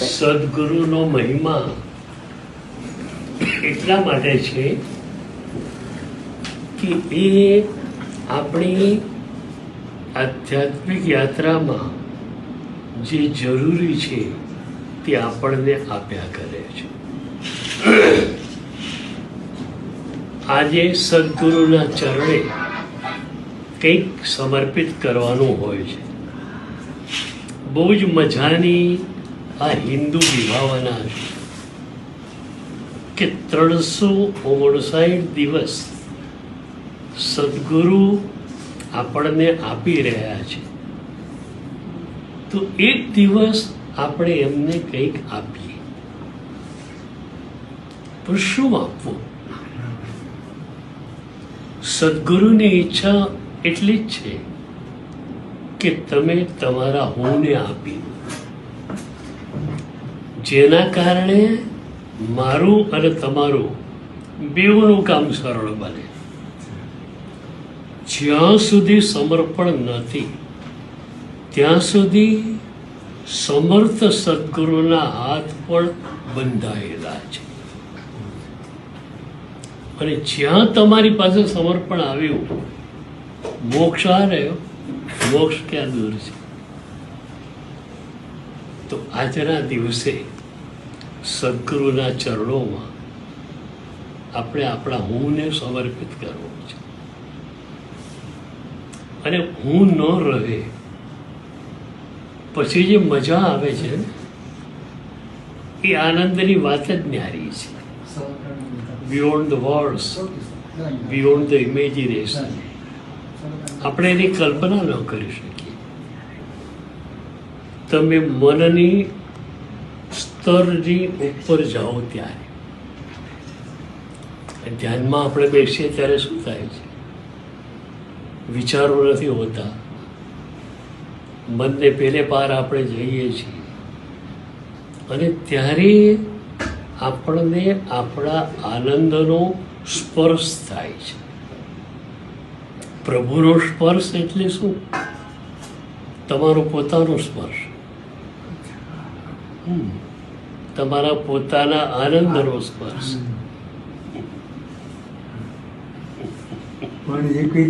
સદગુરુનો મહિમા એટલા માટે છે કે એ આપણી આધ્યાત્મિક યાત્રામાં જે જરૂરી છે તે આપણને આપ્યા કરે છે. આજે સદગુરુના ચરણે કંઈક સમર્પિત કરવાનું હોય છે. બહુ જ મજાની આ હિન્દુ વિભાવના છે કે 359 દિવસ સદગુરુ આપણને આપી રહ્યા છે, તો એક દિવસ આપણે એમને કંઈક આપીએ. પણ શું આપવું? સદગુરુની ઈચ્છા એટલી જ છે કે તમે તમારા હુંને આપી દો, જેના કારણે મારું અને તમારું બેઉનું કામ સરળ બને. જ્યાં સુધી સમર્પણ નથી ત્યાં સુધી સમર્થ સદગુરુના હાથ પણ બંધાયેલા છે. અને જ્યાં તમારી પાસે સમર્પણ આવ્યું, મોક્ષ આ રહ્યો. મોક્ષ ક્યાં દૂર છે? તો આજના દિવસે સદગુરુના ચરણોમાં આપણે આપણા હુંને સમર્પિત કરવો છે. અને હું ન રહે પછી જે મજા આવે છે એ આનંદની વાત જ ન્યારી છે. Beyond the words, beyond the imagination. આપણે એની કલ્પના ન કરી શકીએ. તમે મનની સ્તરની ઉપર જાઓ ત્યારે, ધ્યાનમાં આપણે બેસીએ ત્યારે શું થાય છે? વિચારો નથી હોતા. મનને પેલે પાર આપણે જઈએ છીએ અને ત્યારે આપણને આપણા આનંદનો સ્પર્શ થાય છે. પ્રભુનો સ્પર્શ એટલે શું? તમારો પોતાનો સ્પર્શ, તમારા પોતાના આનંદનો સ્પર્શ. પણ એ કઈ